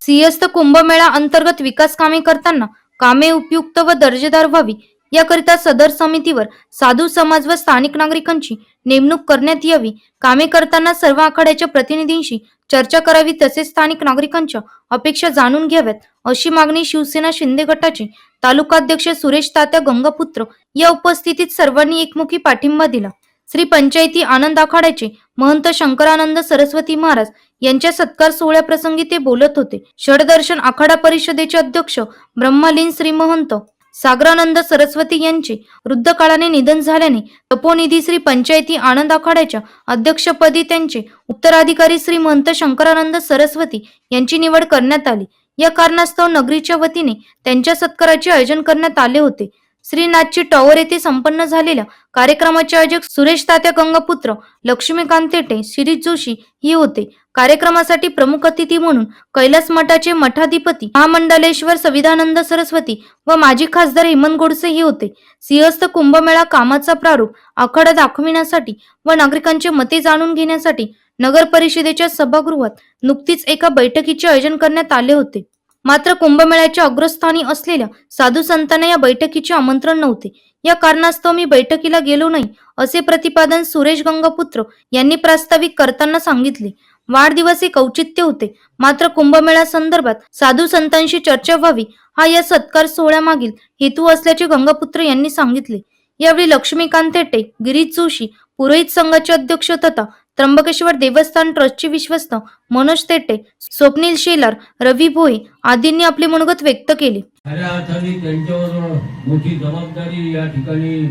सिंहस्थ कुंभमेळा अंतर्गत विकास कामे करताना कामे उपयुक्त व दर्जेदार व्हावी याकरिता सदर समितीवर साधू समाज व स्थानिक नागरिकांची नेमणूक करण्यात यावी। कामे करताना सर्व आखाड्याच्या प्रतिनिधींशी चर्चा करावी तसेच स्थानिक नागरिकांच्या अपेक्षा जाणून घ्याव्यात अशी मागणी शिवसेना शिंदे गटाचे तालुकाध्यक्ष सुरेश तात्या गंगापुत्र या उपस्थितीत सर्वांनी एकमुखी पाठिंबा दिला। श्री पंचायती आनंद आखाड्याचे महंत शंकरानंद सरस्वती महाराज यांच्या सत्कार सोहळ्याप्रसंगी ते बोलत होते। षडदर्शन आखाडा परिषदेचे अध्यक्ष ब्रह्मलीन श्री महंत सागरानंद सरस्वती यांचे वृद्ध काळाने निधन झाल्याने तपोनिधी श्री पंचायती आनंद आखाड्याच्या अध्यक्षपदी त्यांचे उत्तराधिकारी श्री महंत शंकरानंद सरस्वती यांची निवड करण्यात आली। या कारणास्तव नगरीच्या वतीने त्यांच्या सत्काराचे आयोजन करण्यात आले होते। श्रीनाथची टॉवर येथे संपन्न झालेल्या कार्यक्रमाचे आयोजक सुरेश तात्या गंगापुत्र, लक्ष्मीकांत तेटे, शिरीष जोशी हे होते। कार्यक्रमासाठी प्रमुख अतिथी म्हणून कैलास मठाचे मठाधिपती महामंडलेश्वर संविधानंद सरस्वती व माजी खासदार हेमंत गोडसे हे होते। सिंहस्थ कुंभमेळा कामाचा प्रारूप आखाडा दाखविण्यासाठी व नागरिकांचे मते जाणून घेण्यासाठी नगर परिषदेच्या सभागृहात नुकतीच एका बैठकीचे आयोजन करण्यात आले होते। मात्र कुंभमेळ्याच्या अग्रस्थानी असलेल्या साधू संतांना या बैठकीचे आमंत्रण नव्हते। या कारणास्तव मी बैठकीला गेलो नाही असे प्रतिपादन सुरेश गंगापुत्र यांनी प्रास्ताविक करताना सांगितले। वाढदिवस एक औचित्य होते, मात्र कुंभमेळा संदर्भात साधू संतांशी चर्चा व्हावी हा या सत्कार सोहळ्यामागील हेतू असल्याचे गंगापुत्र यांनी सांगितले। यावेळी लक्ष्मीकांत तेटे, गिरीश जोशी, पुरोहित संघाचे अध्यक्ष तथा त्र्यंबकेश्वर देवस्थान ट्रस्टचे विश्वस्त मनोज तेटे, स्वप्नील शेलार, रवी भोये आदींनी आपले मनोगत व्यक्त केले। खऱ्या अर्थाने त्यांच्यावर मोठी जबाबदारी या ठिकाणी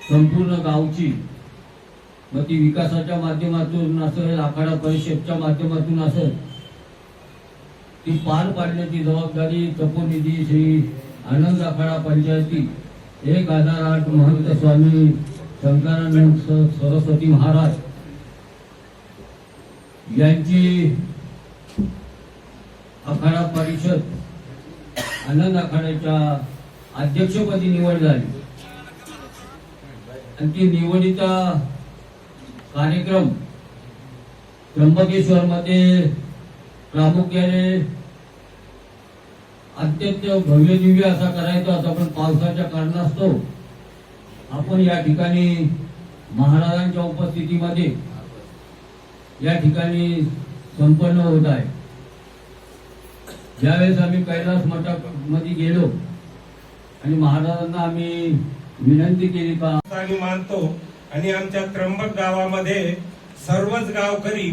संपूर्ण गावची मग ती विकासाच्या माध्यमातून असेल, आखाडा परिषदच्या माध्यमातून असेल, ती पार पाडण्याची जबाबदारी तपोनिधी श्री आनंद आखाडा पंचायती 1008 महंत स्वामी शंकरानंद सरस्वती महाराज यांची आखाडा परिषद आनंद आखाड्याच्या अध्यक्षपदी निवड झाली आणि ती निवडीचा कार्यक्रम त्र्यंबकेश्वर मध्ये प्रामुख्याने अत्यंत भव्य दिव्य असा करायचा होता, पण पावसाच्या कारणास्तव आपण या ठिकाणी महाराजांच्या उपस्थितीमध्ये या ठिकाणी संपन्न होत आहे। ज्यावेळेस आम्ही कैलास मठामध्ये गेलो आणि महाराजांना आम्ही विनंती केली का मानतो आणि आमच्या त्र्यंबक गावामध्ये सर्वच गावकरी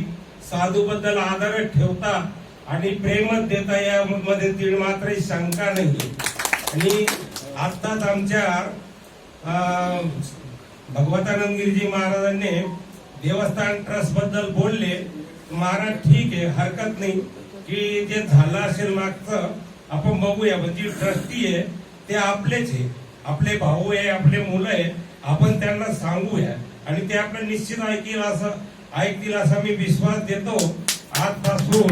साधू बद्दल आदर ठेवतात आणि प्रेमच देता यामध्ये तीळ मात्र शंका नाही। आणि आताच आमच्या भगवतानंद गिरीजी महाराजांनी देवस्थान ट्रस्ट बद्दल बोलले। महाराज ठीक आहे, हरकत नाही की जे झालं असेल मागचं आपण बघूया, पण जी ट्रस्टी आहे ते आपलेच आहे, आपले भाऊ आहे, आपले मुलं आहे, आपण त्यांना सांगूया आणि ते आपण निश्चित ऐकतील असा मी विश्वास देतो। आजपासून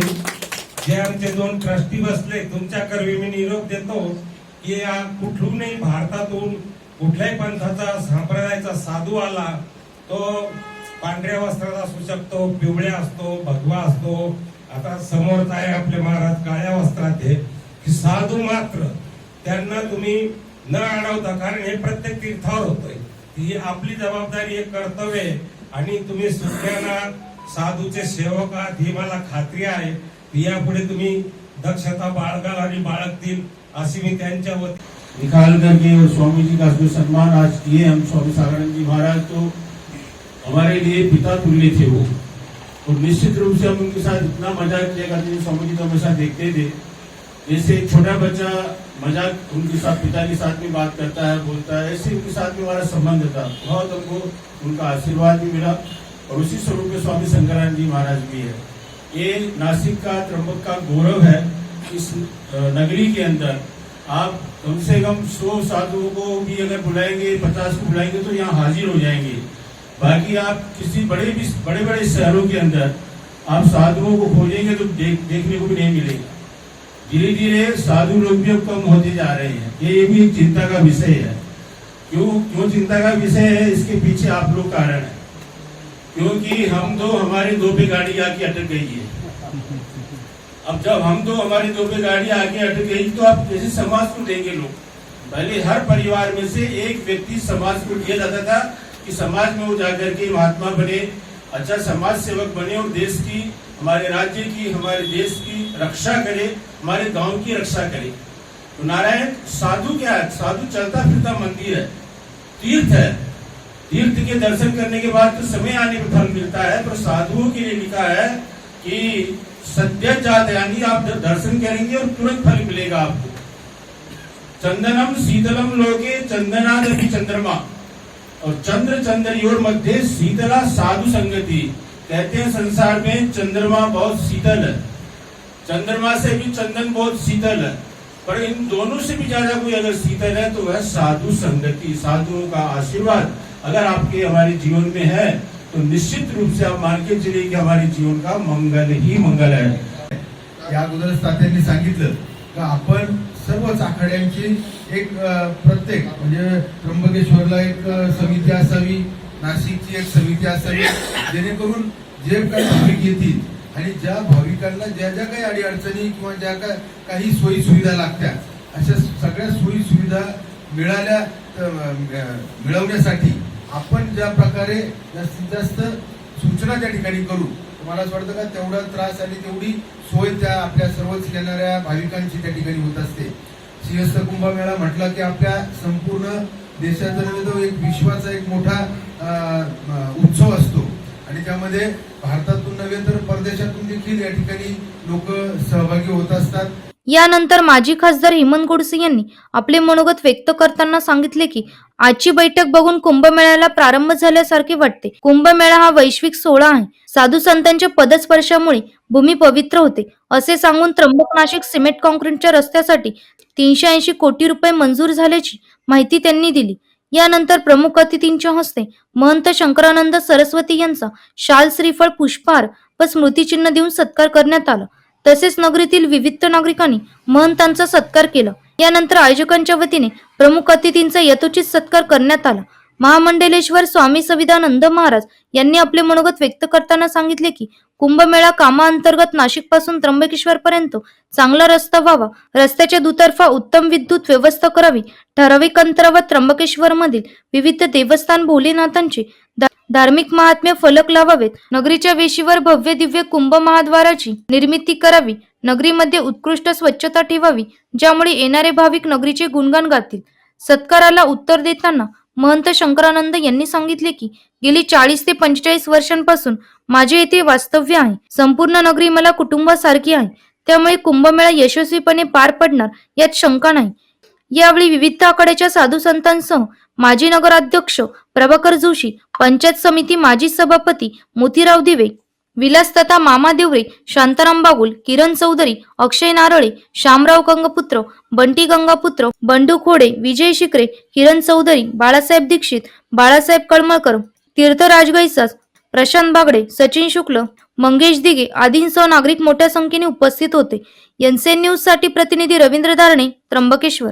जे आमचे 2 ट्रस्टी बसले तुमच्याकडे मी निरोप देतो की कुठूनही भारतातून कुठल्याही पंथाचा संप्रदायाचा साधू आला, तो पांढऱ्या वस्त्रात असू शकतो, पिवळ्या असतो, भगवा असतो, आता समोरच आहे आपले महाराज काळ्या वस्त्रात आहे, साधू मात्र त्यांना तुम्ही न अडवता, कारण हे प्रत्येक तीर्थावर होतोय, ही आपली जबाबदारी, एक कर्तव्य आहे आणि तुम्ही सुज्ञाना साधूचे सेवक आहात ही मला खात्री आहे। यापुढे तुम्ही दक्षता बाळगाल आणि बाळगतील अशी मी त्यांच्या वतीने निकाल करके और स्वामी जी का जो सम्मान आज किए हम स्वामी सागरानंद जी महाराज, तो हमारे लिए पिता तुल्य थे वो, और निश्चित रूप से हम उनके साथ इतना मजाक किया करते थे, स्वामी जी तो हमेशा देखते थे जैसे एक छोटा बच्चा मजाक उनके साथ पिता के साथ में बात करता है, बोलता है, ऐसे उनके साथ में हमारा संबंध था। बहुत हमको उनका आशीर्वाद भी मिला और उसी स्वरूप में स्वामी शंकरानंद जी महाराज भी है। ये नासिक का, त्र्यंबक का गौरव है। इस नगरी के अंदर आप कम से कम 100 साधुओं को भी अगर बुलाएंगे, 50 को बुलाएंगे तो यहाँ हाजिर हो जाएंगे। बाकी आप किसी बड़े शहरों के अंदर आप साधुओं को खोजेंगे तो देखने को भी नहीं मिलेगा। धीरे धीरे साधु लोग भी अब कम होते जा रहे हैं। ये भी एक चिंता का विषय है। क्यों चिंता का विषय है? इसके पीछे आप लोग कारण है, क्योंकि हमारे 2 पे गाड़ी आके अटक गई है। अब जब हम दो हमारी दो पे गाड़ी आगे अटक गई तो आप कैसे समाज को देंगे लोग? पहले हर परिवार में से एक व्यक्ति समाज को दिया जाता था कि समाज में वो जाकर के महात्मा बने, अच्छा समाज सेवक बने और देश की, हमारे राज्य की, हमारे देश की रक्षा करे, हमारे गांव की रक्षा करे। तो नारायण साधु क्या है? साधु चलता फिरता मंदिर है, तीर्थ है। तीर्थ के दर्शन करने के बाद तो समय आने पर फल मिलता है, पर साधुओं के लिए लिखा है कि सद्य जात, यानी आप दर्शन करेंगे और तुरंत फल मिलेगा आपको। चंदनम शीतलम लोके चंदनादपि चंद्रमा, और चंद्र चंद्रयोर मध्य शीतला साधु संगति। कहते हैं संसार में चंद्रमा बहुत शीतल है, चंद्रमा से भी चंदन बहुत शीतल है, पर इन दोनों से भी ज्यादा कोई अगर शीतल है तो वह साधु संगति, साधुओं का आशीर्वाद अगर आपके हमारे जीवन में है तो निश्चित रूप से आप मान के चलिए कि हमारे जीवन का मंगल ही मंगल है। या अगोदरच तात्यांनी सांगितलं की आपण सर्वच आखाड्यांची एक प्रत्येक म्हणजे त्र्यंबकेश्वरला एक समिती असावी, नाशिकची एक समिती असावी, जेणेकरून जे काही भाविक येतील आणि ज्या भाविकांना ज्या ज्या काही अडीअडचणी किंवा ज्या काही सोयी सुविधा लागत्या अशा सगळ्या सोयी सुविधा मिळवण्यासाठी आपण ज्या प्रकारे जास्तीत जास्त सूचना त्या ठिकाणी करू, मला असं वाटतं का तेवढा त्रास आणि तेवढी सोय त्या आपल्या सर्वच येणाऱ्या भाविकांची त्या ठिकाणी होत असते। सिंहस्थ कुंभमेळा म्हटला की आपल्या संपूर्ण देशाचा नव्हे तर एक विश्वाचा एक मोठा उत्सव असतो आणि त्यामध्ये भारतातून नव्हे तर परदेशातून देखील या ठिकाणी लोक सहभागी होत असतात। यानंतर माजी खासदार हेमंत गोडसे यांनी आपले मनोगत व्यक्त करताना सांगितले की आजची बैठक बघून कुंभमेळ्याला प्रारंभ झाल्यासारखे वाटते। कुंभमेळा हा वैश्विक सोहळा आहे, साधू संतांच्या पदस्पर्शामुळे भूमी पवित्र होते, असे सांगून त्र्यंबक नाशिक सिमेंट कॉन्क्रीटच्या रस्त्यासाठी 380 कोटी रुपये मंजूर झाल्याची माहिती त्यांनी दिली। यानंतर प्रमुख अतिथींच्या हस्ते महंत शंकरानंद सरस्वती यांचा शाल, श्रीफळ, पुष्पहार व स्मृतिचिन्ह देऊन सत्कार करण्यात आला। तसेच नगरीतील विविध नागरिकांनी महंतांचा सत्कार केला। यानंतर आयोजकांच्या वतीने प्रमुख अतिथींचा यथोचित सत्कार करण्यात आला। महामंडलेश्वर स्वामी सविदानंद महाराज यांनी आपले मनोगत व्यक्त करताना सांगितले की कुंभमेळा कामाअंतर्गत नाशिक पासून त्र्यंबकेश्वर पर्यंत चांगला रस्ता व्हावा, रस्त्याच्या दुतर्फा उत्तम विद्युत व्यवस्था करावी, ठराविक अंतरावर त्र्यंबकेश्वर मधील विविध देवस्थान भोलेनाथांचे धार्मिक महात्म्य फलक लावावेत, नगरीच्या वेशीवर भव्य दिव्य कुंभ महाद्वाराची निर्मिती करावी, नगरीमध्ये उत्कृष्ट स्वच्छता ठेवावी, ज्यामुळे येणारे भाविक नगरीचे गुणगान गातील। सत्काराला उत्तर देताना महंत शंकरानंद यांनी सांगितले की गेली 40 ते 45 वर्षांपासून माझे येथे वास्तव्य आहे, संपूर्ण नगरी मला कुटुंबासारखी आहे, त्यामुळे कुंभमेळा यशस्वीपणे पार पडणार यात शंका नाही। यावेळी विविध आखाड्याच्या साधू संतांसह माजी नगराध्यक्ष प्रभाकर जोशी, पंचायत समिती माजी सभापती मोतीराव दिवे, विलास तथा मामा देवरे, शांताराम बागुल, किरण चौधरी, अक्षय नारळे, शामराव गंगापुत्र, बंटी गंगापुत्र, बंडू खोडे, विजय शिकरे, किरण चौधरी, बाळासाहेब दीक्षित, बाळासाहेब कळमळकर, तीर्थराज गैसास, प्रशांत बागडे, सचिन शुक्ल, मंगेश दिगे आदींसह नागरिक मोठ्या संख्येने उपस्थित होते। एनसीएन न्यूज साठी प्रतिनिधी रवींद्र धारणे, त्र्यंबकेश्वर।